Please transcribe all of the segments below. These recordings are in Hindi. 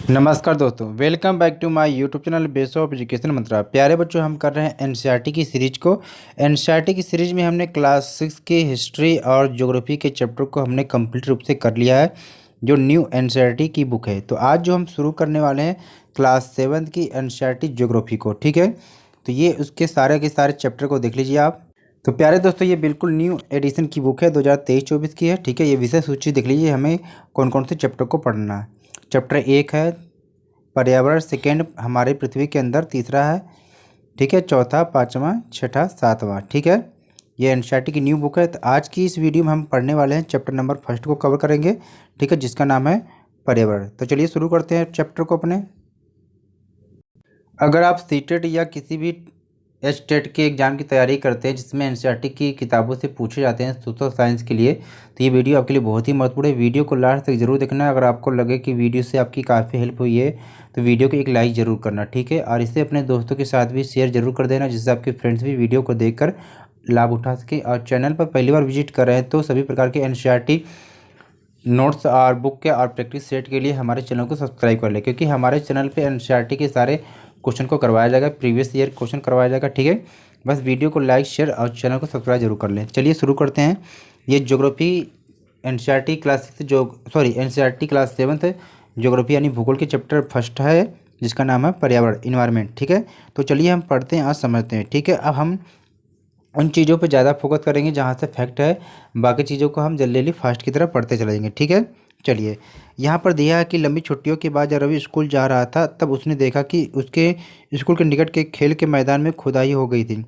नमस्कार दोस्तों, welcome back to my YouTube channel base of education Mantra. प्यारे बच्चों, हम कर रहे हैं एनसीईआरटी की सीरीज को। एनसीईआरटी की सीरीज में हमने क्लास 6 की हिस्ट्री और ज्योग्राफी के चैप्टर को हमने कंप्लीट रूप से कर लिया है, जो न्यू एनसीईआरटी की बुक है। तो आज जो हम शुरू करने वाले हैं क्लास 7 की एनसीईआरटी ज्योग्राफी को, ठीक है। तो ये उसके सारे के सारे चैप्टर को देख लीजिए आप। तो प्यारे दोस्तों, ये बिल्कुल न्यू एडिशन की बुक है, 2023-24 की है, ठीक है। ये विषय सूची देख लीजिए, हमें कौन कौन से चैप्टर को पढ़ना है। चैप्टर 1 है पर्यावरण, सेकेंड हमारे पृथ्वी के अंदर, तीसरा है, ठीक है, चौथा, पाँचवा, छठा, सातवां, ठीक है। ये एनसीईआरटी की न्यू बुक है। तो आज की इस वीडियो में हम पढ़ने वाले हैं चैप्टर नंबर फर्स्ट को कवर करेंगे, ठीक है, जिसका नाम है पर्यावरण। तो चलिए शुरू करते हैं चैप्टर को अपने। अगर आप सीटेट या किसी भी एचटेट के एग्ज़ाम की तैयारी करते हैं जिसमें एनसीईआरटी की किताबों से पूछे जाते हैं सोशल साइंस के लिए, तो ये वीडियो आपके लिए बहुत ही महत्वपूर्ण है। वीडियो को लास्ट तक जरूर देखना। अगर आपको लगे कि वीडियो से आपकी काफ़ी हेल्प हुई है तो वीडियो को एक लाइक ज़रूर करना, ठीक है। और इसे अपने दोस्तों के साथ भी शेयर जरूर कर देना, जिससे आपके फ्रेंड्स भी वीडियो को देखकर लाभ उठा सकें। और चैनल पर पहली बार विजिट कर रहे हैं तो सभी प्रकार के एनसीईआरटी नोट्स और बुक के और प्रैक्टिस सेट के लिए हमारे चैनल को सब्सक्राइब कर लें, क्योंकि हमारे चैनल पे एनसीईआरटी के सारे क्वेश्चन को करवाया जाएगा, प्रीवियस ईयर क्वेश्चन करवाया जाएगा, ठीक है। बस वीडियो को लाइक, शेयर और चैनल को सब्सक्राइब जरूर कर लें। चलिए शुरू करते हैं। ये geography NCERT class 6 NCERT class 7 है, ज्योग्राफी यानी भूगोल के चैप्टर फर्स्ट है, जिसका नाम है पर्यावरण, इन्वायरमेंट, ठीक है। तो चलिए हम पढ़ते हैं और समझते हैं, ठीक है। अब हम उन चीज़ों पे ज़्यादा फोकस करेंगे जहाँ से फैक्ट है, बाकी चीज़ों को हम जल्दी जल्दी फास्ट की तरफ पढ़ते चले जाएंगे, ठीक है। चलिए, यहाँ पर दिया है कि लंबी छुट्टियों के बाद जब रवि स्कूल जा रहा था तब उसने देखा कि उसके स्कूल के निकट के खेल के मैदान में खुदाई हो गई थी।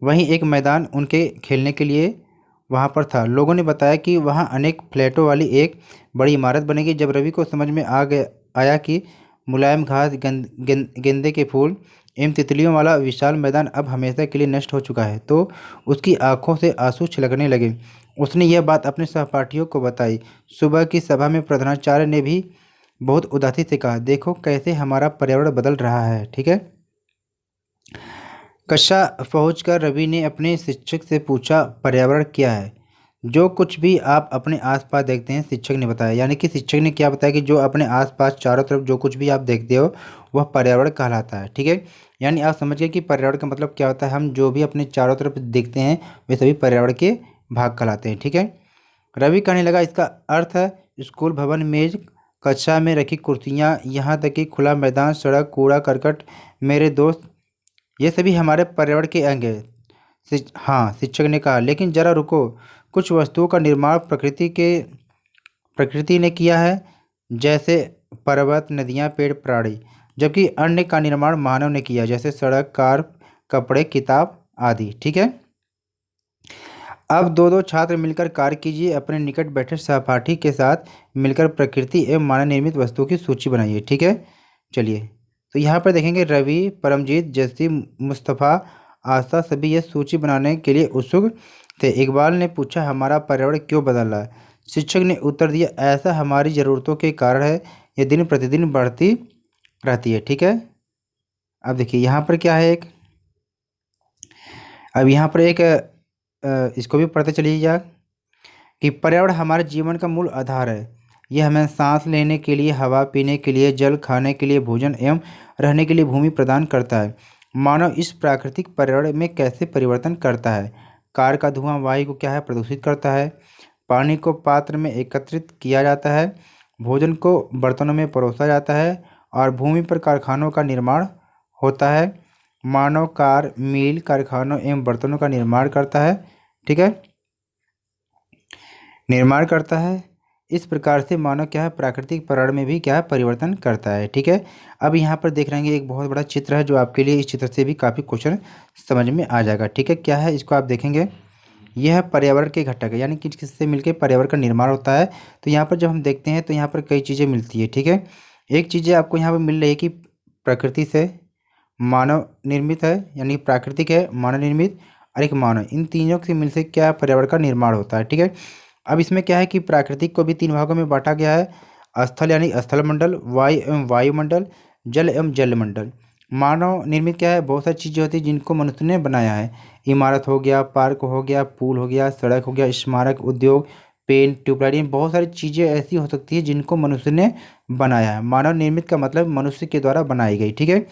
वहीं एक मैदान उनके खेलने के लिए वहाँ पर था। लोगों ने बताया कि वहाँ अनेक फ्लैटों वाली एक बड़ी इमारत बनेगी। जब रवि को समझ में आया कि मुलायम घास, गेंदे के फूल एवं तितलियों वाला विशाल मैदान अब हमेशा के लिए नष्ट हो चुका है, तो उसकी आंखों से आंसू छलकने लगे। उसने यह बात अपने सहपाठियों को बताई। सुबह की सभा में प्रधानाचार्य ने भी बहुत उदासी से कहा, देखो कैसे हमारा पर्यावरण बदल रहा है, ठीक है। कक्षा पहुंचकर रवि ने अपने शिक्षक से पूछा, पर्यावरण क्या है? जो कुछ भी आप अपने आसपास देखते हैं, शिक्षक ने बताया। यानी कि शिक्षक ने क्या बताया कि जो अपने आसपास चारों तरफ जो कुछ भी आप देखते हो वह पर्यावरण कहलाता है, ठीक है। यानी आप समझिए कि पर्यावरण का मतलब क्या होता है। हम जो भी अपने चारों तरफ देखते हैं वे सभी पर्यावरण के भाग कहलाते हैं, ठीक है। रवि कहने लगा, इसका अर्थ है स्कूल भवन, मेज, कक्षा में रखी कुर्सियाँ, यहाँ तक कि खुला मैदान, सड़क, कूड़ा करकट, मेरे दोस्त, ये सभी हमारे पर्यावरण के अंग हैं। हाँ, शिक्षक ने कहा, लेकिन जरा रुको, कुछ वस्तुओं का निर्माण प्रकृति ने किया है, जैसे पर्वत, नदियाँ, पेड़, प्राणी, जबकि अन्य का निर्माण मानव ने किया, जैसे सड़क, कार, कपड़े, किताब आदि, ठीक है। अब दो दो छात्र मिलकर कार्य कीजिए। अपने निकट बैठे सहपाठी के साथ मिलकर प्रकृति एवं मानव निर्मित वस्तुओं की सूची बनाइए, ठीक है। चलिए, तो यहाँ पर देखेंगे रवि, परमजीत, जैसी, मुस्तफ़ा, आशा सभी यह सूची बनाने के लिए उत्सुक थे। इकबाल ने पूछा, हमारा पर्यावरण क्यों बदल रहा है? शिक्षक ने उत्तर दिया, ऐसा हमारी ज़रूरतों के कारण है, ये दिन प्रतिदिन बढ़ती रहती है, ठीक है। अब देखिए यहाँ पर क्या है, अब यहाँ पर एक इसको भी पढ़ते चलिएगा कि पर्यावरण हमारे जीवन का मूल आधार है। यह हमें सांस लेने के लिए हवा, पीने के लिए जल, खाने के लिए भोजन एवं रहने के लिए भूमि प्रदान करता है। मानव इस प्राकृतिक पर्यावरण में कैसे परिवर्तन करता है? कार का धुआं वायु को क्या है, प्रदूषित करता है। पानी को पात्र में एकत्रित किया जाता है। भोजन को बर्तनों में परोसा जाता है और भूमि पर कारखानों का निर्माण होता है। मानव कार, मील, कारखानों एवं बर्तनों का निर्माण करता है, ठीक है, निर्माण करता है। इस प्रकार से मानव क्या है, प्राकृतिक पर्यावरण में भी क्या है, परिवर्तन करता है, ठीक है। अब यहाँ पर देख रहे हैं एक बहुत बड़ा चित्र है, जो आपके लिए इस चित्र से भी काफ़ी क्वेश्चन समझ में आ जाएगा, ठीक है। क्या है, इसको आप देखेंगे, यह है पर्यावरण के घटक है, यानी कि किससे मिलकर पर्यावरण का निर्माण होता है। तो यहाँ पर जब हम देखते हैं तो यहाँ पर कई चीज़ें मिलती है, ठीक है। एक चीज़ें आपको यहाँ पर मिल रही है कि प्रकृति से मानव निर्मित है, यानी प्राकृतिक है, मानव निर्मित, और एक मानव, इन तीनों से मिल से क्या पर्यावरण का निर्माण होता है, ठीक है। अब इसमें क्या है कि प्राकृतिक को भी तीन भागों में बांटा गया है, स्थल यानी स्थलमंडल, वायु एवं वायुमंडल, जल एवं जलमंडल। मानव निर्मित क्या है, बहुत सारी चीज़ें होती हैं जिनको मनुष्य ने बनाया है। इमारत हो गया, पार्क हो गया, पुल हो गया, सड़क हो गया, स्मारक, उद्योग, पेन, ट्यूबलाइट, बहुत सारी चीज़ें ऐसी हो सकती है जिनको मनुष्य ने बनाया है। मानव निर्मित का मतलब मनुष्य के द्वारा बनाई गई, ठीक है।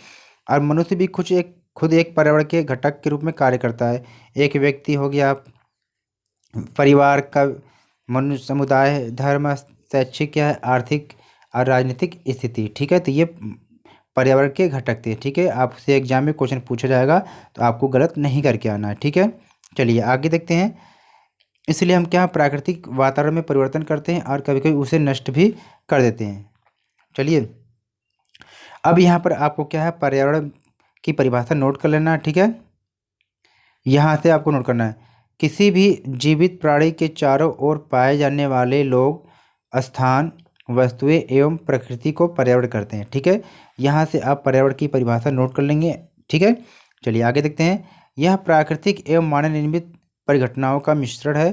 और मनुष्य भी खुद एक पर्यावरण के घटक के रूप में कार्य करता है। एक व्यक्ति हो गया, परिवार का, मनुष्य समुदाय, धर्म, शैक्षिक या आर्थिक और राजनीतिक स्थिति, ठीक है। तो ये पर्यावरण के घटक थे, ठीक है। आपसे एग्जाम में क्वेश्चन पूछा जाएगा तो आपको गलत नहीं करके आना है, ठीक है। चलिए आगे देखते हैं। इसलिए हम क्या, प्राकृतिक वातावरण में परिवर्तन करते हैं और कभी कभी उसे नष्ट भी कर देते हैं। चलिए अब यहाँ पर आपको क्या है, पर्यावरण की परिभाषा नोट कर लेना है, ठीक है। यहाँ से आपको नोट करना है, किसी भी जीवित प्राणी के चारों ओर पाए जाने वाले लोग, स्थान, वस्तुएं एवं प्रकृति को पर्यावरण करते हैं, ठीक है। यहाँ से आप पर्यावरण की परिभाषा नोट कर लेंगे, ठीक है। चलिए आगे देखते हैं। यह प्राकृतिक एवं मानव निर्मित परिघटनाओं का मिश्रण है।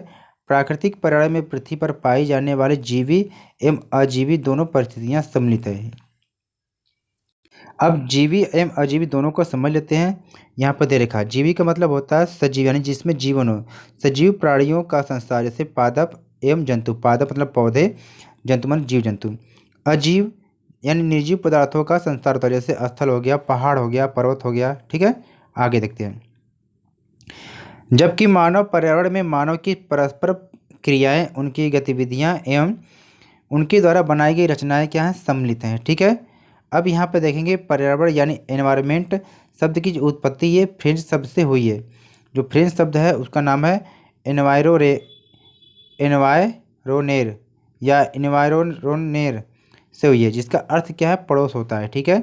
प्राकृतिक पर्यावरण में पृथ्वी पर पाई जाने वाले जीवी एवं अजीवी दोनों परिस्थितियाँ सम्मिलित है। अब जीवी एवं अजीवी दोनों को समझ लेते हैं। यहाँ पर दे रखा है, जीवी का मतलब होता है सजीव, यानी जिसमें जीवन हो, सजीव प्राणियों का संसार, जैसे पादप एवं जंतु। पादप मतलब पौधे, जंतु मतलब जीव जंतु। अजीव यानी निर्जीव पदार्थों का संसार होता है, जैसे स्थल हो गया, पहाड़ हो गया, पर्वत हो गया, ठीक है। आगे देखते हैं। जबकि मानव पर्यावरण में मानव की परस्पर क्रियाएं, उनकी गतिविधियां एवं उनके द्वारा बनाई गई रचनाएं क्या हैं, सम्मिलित हैं, ठीक है। अब यहाँ पर देखेंगे, पर्यावरण यानी एनवायरनमेंट शब्द की जो उत्पत्ति ये फ्रेंच शब्द से हुई है। जो फ्रेंच शब्द है उसका नाम है एनवायरोनेर या एनवायरोनेर से हुई है, जिसका अर्थ क्या है, पड़ोस होता है, ठीक है।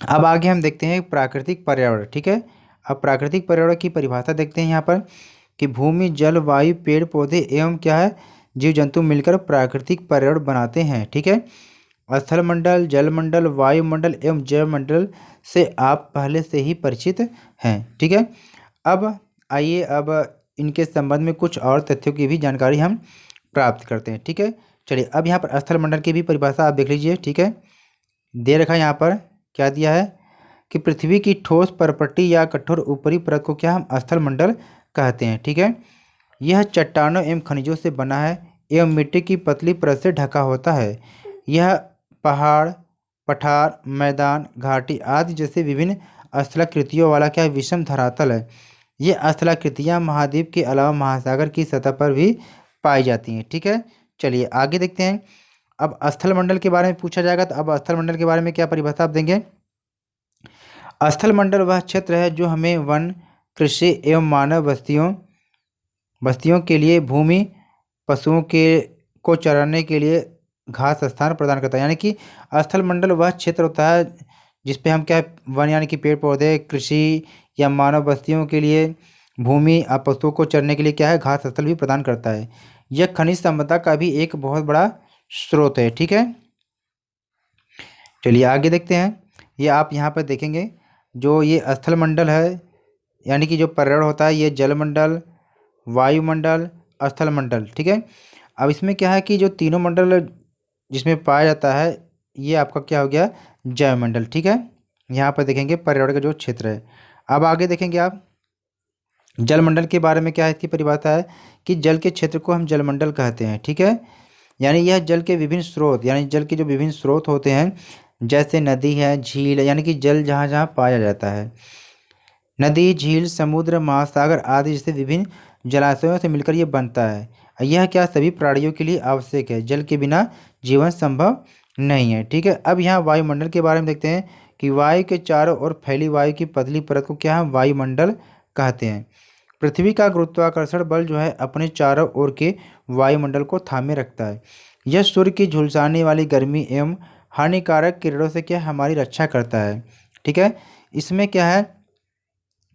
अब आगे हम देखते हैं प्राकृतिक पर्यावरण, ठीक है। अब प्राकृतिक पर्यावरण की परिभाषा देखते हैं यहाँ पर, कि भूमि, जल, वायु, पेड़ पौधे एवं क्या है, जीव जंतु मिलकर प्राकृतिक पर्यावरण बनाते हैं, ठीक है। स्थलमंडल, जलमंडल, वायुमंडल एवं जैवमंडल से आप पहले से ही परिचित हैं, ठीक है। अब आइए अब इनके संबंध में कुछ और तथ्यों की भी जानकारी हम प्राप्त करते हैं, ठीक है। चलिए अब यहाँ पर स्थलमंडल की भी परिभाषा आप देख लीजिए, ठीक है। दे रखा है यहाँ पर, क्या दिया है, कि पृथ्वी की ठोस परपट्टी या कठोर ऊपरी परत को क्या हम स्थलमंडल कहते हैं, ठीक है। यह चट्टानों एवं खनिजों से बना है एवं मिट्टी की पतली परत से ढका होता है। यह पहाड़, पठार, मैदान, घाटी आदि जैसे विभिन्न स्थलाकृतियों वाला क्या विषम धरातल है। ये स्थलाकृतियाँ महाद्वीप के अलावा महासागर की सतह पर भी पाई जाती हैं, ठीक है। चलिए आगे देखते हैं। अब स्थलमंडल के बारे में पूछा जाएगा, तो अब स्थलमंडल के बारे में क्या परिभाषा आप देंगे। स्थलमंडल वह क्षेत्र है जो हमें वन, कृषि एवं मानव बस्तियों के लिए भूमि, पशुओं को चराने के लिए घास स्थान प्रदान करता है। यानी कि स्थलमंडल वह क्षेत्र होता है जिस पे हम क्या, वन यानी कि पेड़ पौधे, कृषि या मानव बस्तियों के लिए भूमि और पशुओं को चरने के लिए क्या है, घास स्थल भी प्रदान करता है। यह खनिज संपदा का भी एक बहुत बड़ा स्रोत है, ठीक है। चलिए आगे देखते हैं। ये आप यहाँ पर देखेंगे, जो ये स्थलमंडल है यानी कि जो पर्यावरण होता है, ये जलमंडल, वायुमंडल, स्थलमंडल, ठीक है। अब इसमें क्या है कि जो तीनों मंडल जिसमें पाया जाता है, ये आपका क्या हो गया, जैवमंडल, ठीक है। यहाँ पर देखेंगे पर्यावरण का जो क्षेत्र है। अब आगे देखेंगे आप जलमंडल के बारे में, क्या है इसकी परिभाषा है, कि जल के क्षेत्र को हम जलमंडल कहते हैं, ठीक है। यानी यह जल के विभिन्न स्रोत, यानी जल के जो विभिन्न स्रोत होते हैं, जैसे नदी है, झील, यानी कि जल जहाँ जहाँ पाया जाता है, नदी, झील, समुद्र, महासागर आदि जैसे विभिन्न जलाशयों से मिलकर ये बनता है। यह क्या सभी प्राणियों के लिए आवश्यक है, जल के बिना जीवन संभव नहीं है, ठीक है। अब यहाँ वायुमंडल के बारे में देखते हैं, कि वायु के चारों ओर फैली वायु की पतली परत को क्या हम वायुमंडल कहते हैं। पृथ्वी का गुरुत्वाकर्षण बल जो है अपने चारों ओर के वायुमंडल को थामे रखता है। यह सूर्य की झुलसाने वाली गर्मी एवं हानिकारक किरणों से क्या हमारी रक्षा करता है, ठीक है। इसमें क्या है,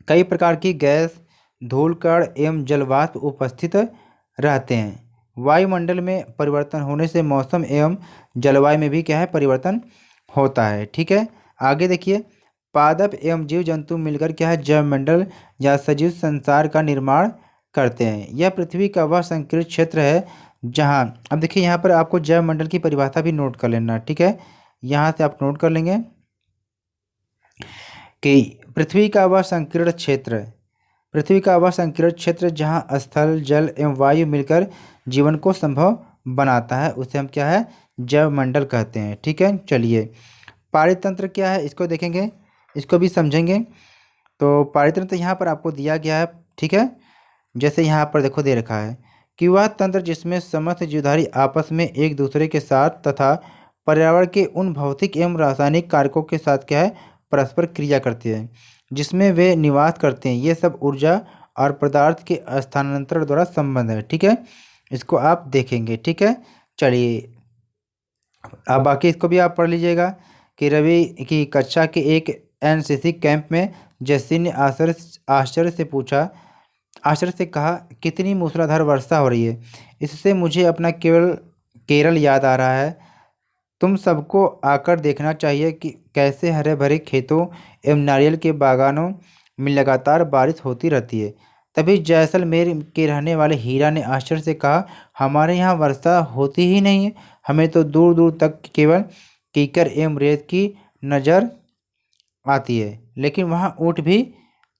कई प्रकार की गैस, धूलकण एवं जलवाष्प उपस्थित रहते हैं। वायुमंडल में परिवर्तन होने से मौसम एवं जलवायु में भी क्या है, परिवर्तन होता है, ठीक है। आगे देखिए, पादप एवं जीव जंतु मिलकर क्या है, जैवमंडल या सजीव संसार का निर्माण करते हैं। यह पृथ्वी का वह संकीर्ण क्षेत्र है जहाँ, अब देखिए यहाँ पर आपको जैवमंडल की परिभाषा भी नोट कर लेना, ठीक है। यहाँ से आप नोट कर लेंगे कि पृथ्वी का वह संकीर्ण क्षेत्र पृथ्वी का वह संकीर्ण क्षेत्र जहाँ स्थल, जल एवं वायु मिलकर जीवन को संभव बनाता है उसे हम क्या है, जैवमंडल कहते हैं। ठीक है, चलिए पारितंत्र क्या है इसको देखेंगे, इसको भी समझेंगे। तो पारितंत्र यहाँ पर आपको दिया गया है। ठीक है, जैसे यहाँ पर देखो दे रखा है कि वह तंत्र जिसमें समस्त जीवधारी आपस में एक दूसरे के साथ तथा पर्यावरण के उन भौतिक एवं रासायनिक कारकों के साथ क्या है, परस्पर क्रिया करते हैं, जिसमें वे निवास करते हैं। ये सब ऊर्जा और पदार्थ के स्थानांतरण द्वारा संबंध है। ठीक है, इसको आप देखेंगे। ठीक है, चलिए अब बाकी इसको भी आप पढ़ लीजिएगा कि रवि की कक्षा के एक एनसीसी कैंप में जैसी ने आश्चर्य से कहा, कितनी मूसलाधार वर्षा हो रही है, इससे मुझे अपना केरल याद आ रहा है। तुम सबको आकर देखना चाहिए कि कैसे हरे भरे खेतों एवं नारियल के बागानों में लगातार बारिश होती रहती है। तभी जैसलमेर के रहने वाले हीरा ने आश्चर्य से कहा, हमारे यहाँ वर्षा होती ही नहीं है, हमें तो दूर दूर तक केवल कीकर एवं रेत की नज़र आती है, लेकिन वहाँ ऊँट भी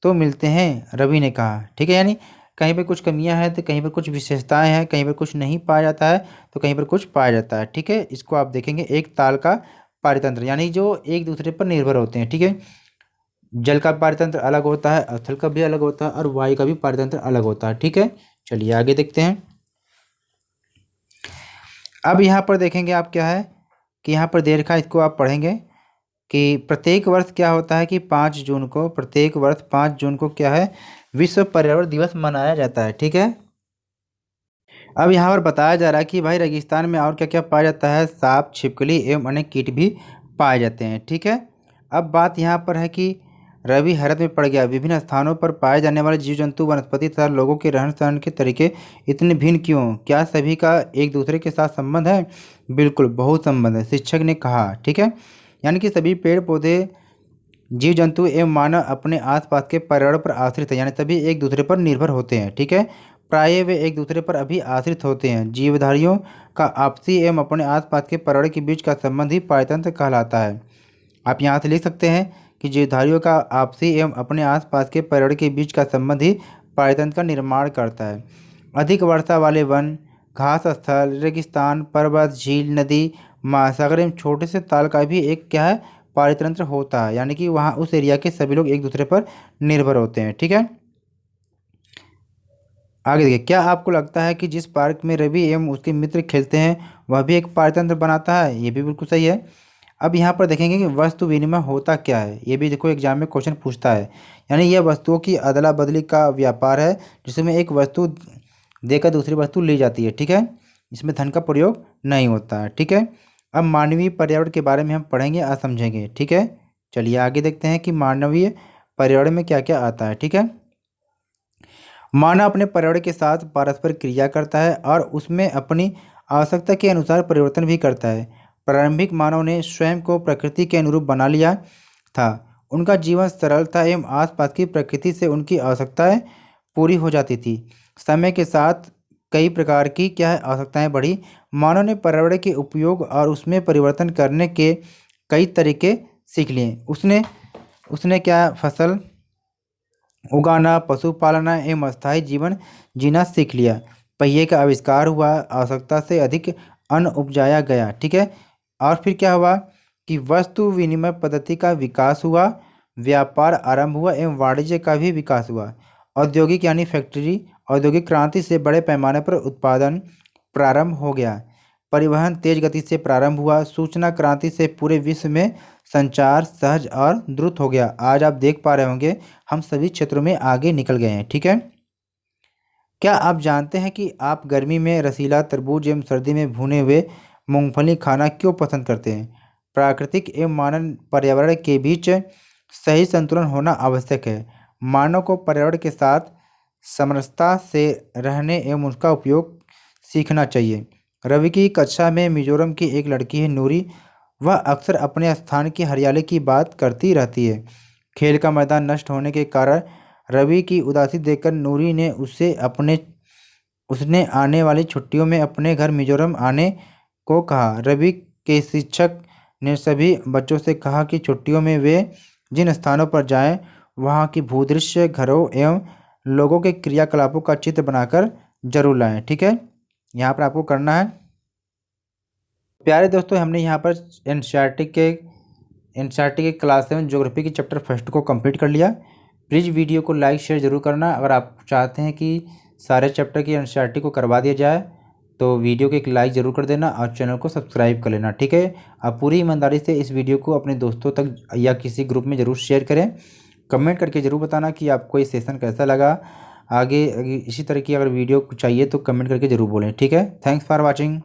तो मिलते हैं, रवि ने कहा। ठीक है, यानी कहीं पर कुछ कमियां हैं तो कहीं पर कुछ विशेषताएं हैं, कहीं पर कुछ नहीं पाया जाता है तो कहीं पर कुछ पाया जाता है। ठीक है, इसको आप देखेंगे। एक ताल का पारितंत्र यानी जो एक दूसरे पर निर्भर होते हैं। ठीक है, जल का पारितंत्र अलग होता है, स्थल का भी अलग होता है और वायु का भी पारितंत्र अलग होता है। ठीक है, चलिए आगे देखते हैं। अब यहाँ पर देखेंगे आप क्या है कि यहाँ पर दे रखा है, इसको आप पढ़ेंगे कि प्रत्येक वर्ष क्या होता है कि प्रत्येक वर्ष 5 जून को क्या है, विश्व पर्यावरण दिवस मनाया जाता है। ठीक है, अब यहाँ पर बताया जा रहा है कि भाई रेगिस्तान में और क्या क्या पाया जाता है, सांप, छिपकली एवं अन्य कीट भी पाए जाते हैं। ठीक है, अब बात यहाँ पर है कि रवि हैरत में पड़ गया, विभिन्न स्थानों पर पाए जाने वाले जीव जंतु, वनस्पति तथा लोगों के रहन सहन के तरीके इतने भिन्न क्यों, क्या सभी का एक दूसरे के साथ संबंध है? बिल्कुल, बहुत संबंध है, शिक्षक ने कहा। ठीक है, यानी कि सभी पेड़ पौधे, जीव जंतु एवं मानव अपने आसपास के पर्यावरण पर आश्रित है, यानी सभी एक दूसरे पर निर्भर होते हैं। ठीक है, प्राय वे एक दूसरे पर अभी आश्रित होते हैं। जीवधारियों का आपसी एवं अपने आसपास के पर्यावरण के बीच का संबंध ही पारितंत्र कहलाता है। आप यहाँ से लिख सकते हैं कि जीवधारियों का आपसी एवं अपने आसपास के पर्यावरण के बीच का संबंध ही पारितंत्र का निर्माण करता है। अधिक वर्षा वाले वन, घास स्थल, रेगिस्तान, पर्वत, झील, नदी, महासागर एवं छोटे से ताल का भी एक क्या है, पारितंत्र होता है, यानी कि वहाँ उस एरिया के सभी लोग एक दूसरे पर निर्भर होते हैं। ठीक है, आगे देखिए, क्या आपको लगता है कि जिस पार्क में रवि एवं उसके मित्र खेलते हैं वह भी एक पारितंत्र बनाता है? ये भी बिल्कुल सही है। अब यहाँ पर देखेंगे कि वस्तु विनिमय होता क्या है, ये भी देखो एग्जाम में क्वेश्चन पूछता है। यानी यह वस्तुओं की अदला बदली का व्यापार है, जिसमें एक वस्तु देकर दूसरी वस्तु ली जाती है। ठीक है, इसमें धन का प्रयोग नहीं होता है। ठीक है, अब मानवीय पर्यावरण के बारे में हम पढ़ेंगे और समझेंगे। ठीक है, चलिए आगे देखते हैं कि मानवीय पर्यावरण में क्या क्या आता है। ठीक है, मानव अपने पर्यावरण के साथ परस्पर क्रिया करता है और उसमें अपनी आवश्यकता के अनुसार परिवर्तन भी करता है। प्रारंभिक मानव ने स्वयं को प्रकृति के अनुरूप बना लिया था। उनका जीवन सरल था एवं आसपास की प्रकृति से उनकी आवश्यकताएं पूरी हो जाती थी। समय के साथ कई प्रकार की क्या है, आवश्यकताएं बढ़ी। मानव ने पर्यावरण के उपयोग और उसमें परिवर्तन करने के कई तरीके सीख लिए। उसने क्या, फसल उगाना, पशुपालना एवं अस्थायी जीवन जीना सीख लिया। पहिए का आविष्कार हुआ, आवश्यकता से अधिक अन्न उपजाया गया। ठीक है, और फिर क्या हुआ कि वस्तु विनिमय पद्धति का विकास हुआ, व्यापार आरंभ हुआ एवं वाणिज्य का भी विकास हुआ। औद्योगिक यानी फैक्ट्री, औद्योगिक क्रांति से बड़े पैमाने पर उत्पादन प्रारंभ हो गया। परिवहन तेज गति से प्रारंभ हुआ। सूचना क्रांति से पूरे विश्व में संचार सहज और द्रुत हो गया। आज आप देख पा रहे होंगे हम सभी क्षेत्रों में आगे निकल गए हैं। ठीक है, क्या आप जानते हैं कि आप गर्मी में रसीला तरबूज एवं सर्दी में भुने हुए मूंगफली खाना क्यों पसंद करते हैं? प्राकृतिक एवं मानव पर्यावरण के बीच सही संतुलन होना आवश्यक है। मानव को पर्यावरण के साथ समरसता से रहने एवं उसका उपयोग सीखना चाहिए। रवि की कक्षा में मिजोरम की एक लड़की है नूरी, वह अक्सर अपने स्थान की हरियाली की बात करती रहती है। खेल का मैदान नष्ट होने के कारण रवि की उदासी देखकर नूरी ने उसने आने वाली छुट्टियों में अपने घर मिजोरम आने को कहा। रवि के शिक्षक ने सभी बच्चों से कहा कि छुट्टियों में वे जिन स्थानों पर जाएं वहाँ की भूदृश्य, घरों एवं लोगों के क्रियाकलापों का चित्र बनाकर जरूर लाएं। ठीक है, यहाँ पर आपको करना है। प्यारे दोस्तों, हमने यहाँ पर एनसीईआरटी के क्लास 7 ज्योग्राफी के चैप्टर फर्स्ट को कंप्लीट कर लिया। प्लीज़ वीडियो को लाइक शेयर ज़रूर करना। अगर आप चाहते हैं कि सारे चैप्टर की एनसीईआरटी को करवा दिया जाए तो वीडियो को एक लाइक ज़रूर कर देना और चैनल को सब्सक्राइब कर लेना। ठीक है, आप पूरी ईमानदारी से इस वीडियो को अपने दोस्तों तक या किसी ग्रुप में ज़रूर शेयर करें। कमेंट करके ज़रूर बताना कि आपको ये सेशन कैसा लगा। आगे इसी तरह की अगर वीडियो चाहिए तो कमेंट करके ज़रूर बोलें। ठीक है, थैंक्स फॉर वॉचिंग।